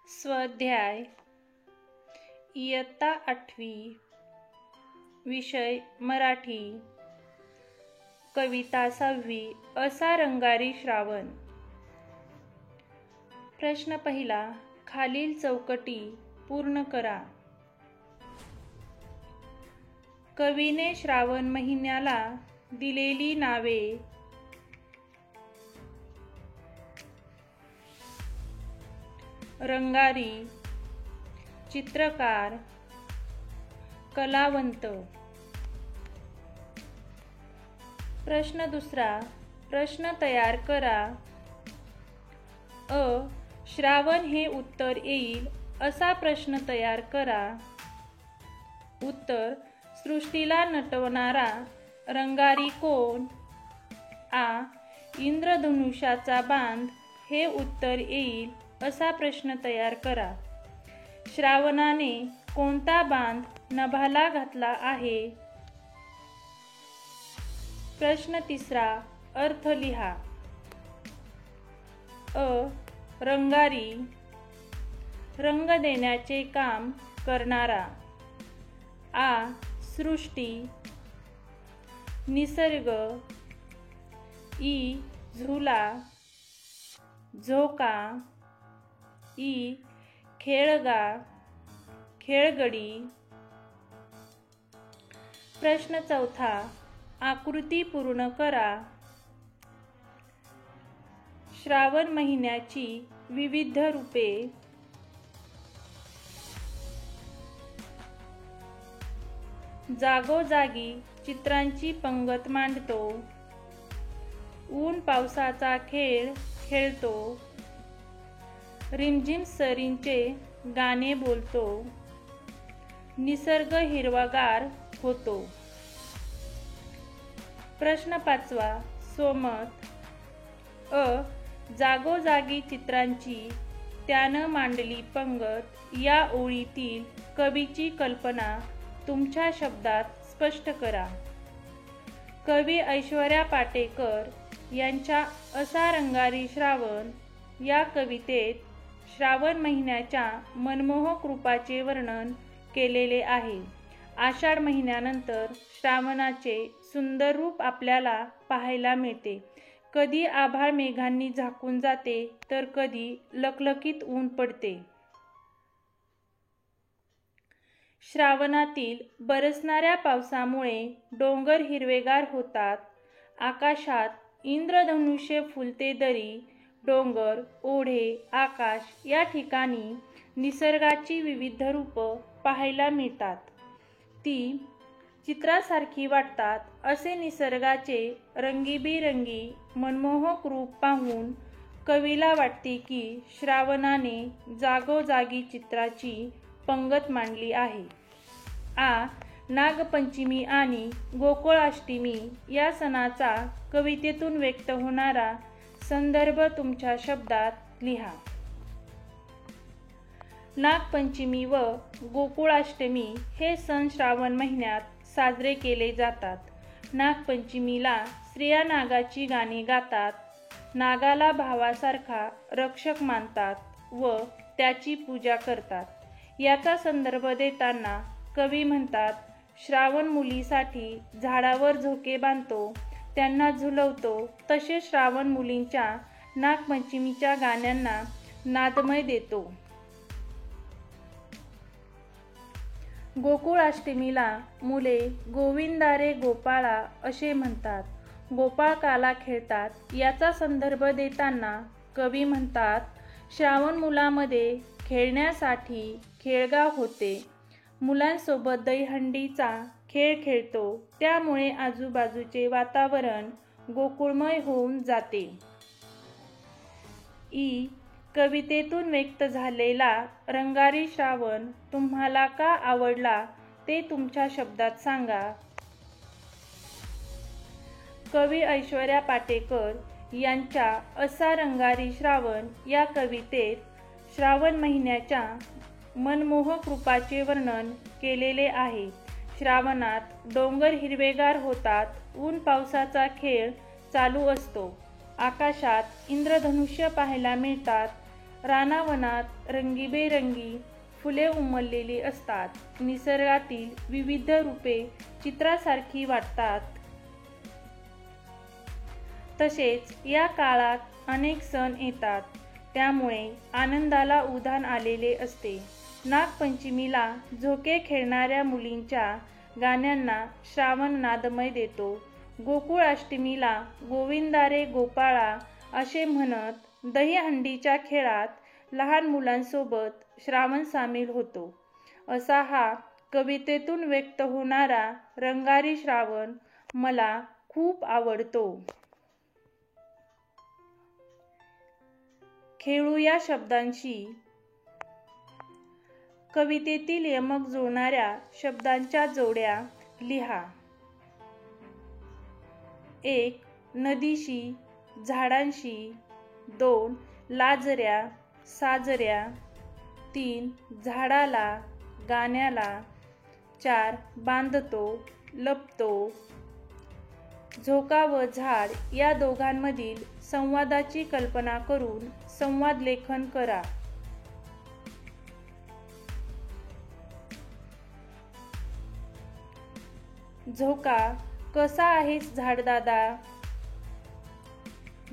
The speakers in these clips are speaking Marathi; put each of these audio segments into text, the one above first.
स्वाध्याय इयत्ता 8वी विषय मराठी कविता 6वी असा रंगारी श्रावण। प्रश्न पहिला, खालील चौकटी पूर्ण करा। कवीने श्रावण महिन्याला दिलेली नावे रंगारी, चित्रकार, कलावंत। प्रश्न दुसरा, प्रश्न तयार करा। श्रावण हे उत्तर येईल असा प्रश्न तयार करा। उत्तर, सृष्टीला नटवणारा रंगारी कोण? इंद्रधनुष्याचा बांध हे उत्तर येईल असा प्रश्न तयार करा। श्रावणाने कोणता बांध नभाला घातला आहे? प्रश्न तिसरा, अर्थ लिहा। रंगारी, रंग देण्याचे काम करणारा। सृष्टी, निसर्ग। झुला, झोका। खेळगा, खेळगडी। प्रश्न चौथा, आकृती पूर्ण करा। श्रावण महिन्याची विविध रूपे। जागोजागी चित्रांची पंगत मांडतो। ऊन पावसाचा खेळ खेळतो। रिमझिम सरींचे गाणे बोलतो। निसर्ग हिरवागार होतो। प्रश्न पाचवा, स्वमत। जागोजागी चित्रांची त्यानं मांडली पंगत या ओळीतील कवीची कल्पना तुमच्या शब्दात स्पष्ट करा। कवी ऐश्वर्या पाटेकर यांच्या असा रंगारी श्रावण या कवितेत श्रावण महिन्याच्या मनमोहक रूपाचे वर्णन केलेले आहे। आषाढ महिन्यानंतर श्रावणाचे सुंदर रूप आपल्याला पाहायला मिळते। कधी आभाळ मेघांनी झाकून जाते तर कधी लखलखीत ऊन पडते। श्रावणातील बरसणाऱ्या पावसामुळे डोंगर हिरवेगार होतात। आकाशात इंद्रधनुष्य फुलते दरी, डोंगर, ओढे, आकाश या ठिकाणी निसर्गाची विविध रूपं पाहायला मिळतात। ती चित्रासारखी वाटतात। असे निसर्गाचे रंगीबेरंगी मनमोहक रूप पाहून कवीला वाटते की श्रावणाने जागोजागी चित्राची पंगत मांडली आहे। नागपंचमी आणि गोकुळाष्टमी या सणाचा कवितेतून व्यक्त होणारा संदर्भ तुमच्या शब्दात लिहा। नागपंचमी व गोकुळाष्टमी हे सण श्रावण महिन्यात साजरे केले जातात। नागपंचमीला स्त्रिया नागाची गाणी गातात, नागाला भावासारखा रक्षक मानतात व त्याची पूजा करतात। याचा संदर्भ देताना कवी म्हणतात, श्रावण मुलीसाठी झाडावर झोके बांधतो, त्यांना झुलवतो, तसे श्रावण मुलींच्या नागपंचमीच्या गाण्यांना नादमय देतो। गोकुळाष्टमीला मुले गोविंदा रे गोपाळा असे म्हणतात, गोपाळकाला खेळतात। याचा संदर्भ देताना कवी म्हणतात, श्रावण मुलामध्ये खेळण्यासाठी खेळगाव होते, मुलांसोबत दहीहंडीचा खेळ खेळतो, त्यामुळे आजूबाजूचे वातावरण गोकुळमय होऊन जाते। कवितेतून व्यक्त झालेला रंगारी श्रावण तुम्हाला का आवडला ते तुमच्या शब्दात सांगा। कवी ऐश्वर्या पाटेकर यांच्या असा रंगारी श्रावण या कवितेत श्रावण महिन्याच्या मनमोहक रूपाचे वर्णन केलेले आहे। श्रावणात डोंगर हिरवेगार होतात, ऊन पावसाचा खेळ चालू असतो, आकाशात इंद्रधनुष्य पाहायला मिळतात, रानावनात रंगीबेरंगी फुले उमललेली असतात. निसर्गातील विविध रूपे चित्रासारखी वाटतात. तसेच या काळात अनेक सण येतात, त्यामुळे आनंदाला उधाण आलेले असते. नागपंचमीला झोके खेळणाऱ्या मुलींच्या गाण्यांना श्रावण नादमय देतो. गोकुळाष्टमीला गोविंदा रे गोपाळा असे म्हणत दहीहंडीच्या खेळात लहान मुलांसोबत श्रावण सामील होतो. असा हा कवितेतून व्यक्त होणारा रंगारी श्रावण मला खूप आवडतो. खेळूया शब्दांशी. कवितेतील यमक जुळणाऱ्या शब्दांच्या जोड्या लिहा. 1. नदीशी, झाडांशी. 2. लाजऱ्या, साजऱ्या. 3. झाडाला, गाण्याला. 4. बांधतो, लपतो. झोका व झाड या दोघांमधील संवादाची कल्पना करून संवाद लेखन करा. झोका: कसा आहेस झाडदादा?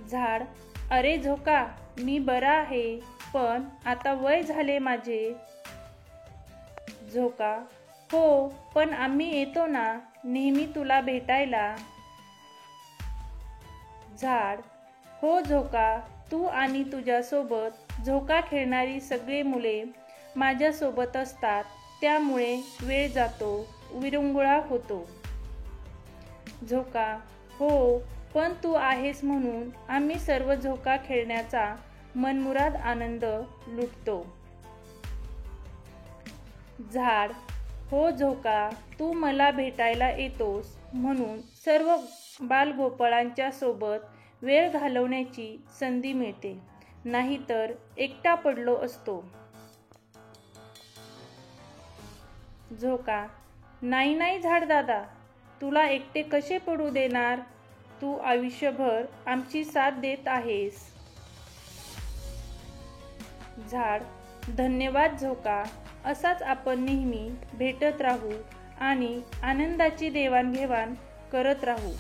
झाड: अरे झोका, मी बरा आहे, पण आता वय झाले माझे. झोका: हो, पण आम्ही येतो ना नेहमी तुला भेटायला. झाड: हो झोका, तू आणि तुझ्यासोबत झोका खेळणारी सगळी मुले माझ्यासोबत असतात, त्यामुळे वेळ जातो, विरंगुळा होतो. झोका: हो, पण तू आहेस म्हणून आम्ही सर्व झोका खेळण्याचा मनमुराद आनंद लुटतो. झाड: हो झोका, तू मला भेटायला येतोस म्हणून सर्व बालगोपाळांच्या सोबत वेळ घालवण्याची संधी मिळते, नाहीतर एकटा पडलो असतो. झोका: नाही नाही झाडदादा, तुला एकटे कसे पडू देणार, तू आयुष्यभर आमची साथ देत आहेस. झाड: धन्यवाद झोका, असाच आपण नेहमी भेटत राहू आणि आनंदाची देवाणघेवाण करत राहू.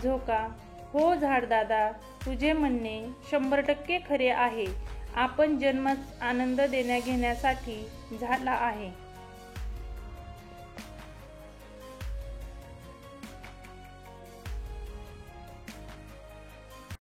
झोका: हो झाडदादा, तुझे म्हणणे 100% खरे आहे. आपण जन्मच आनंद देण्याघेण्यासाठी झाला आहे.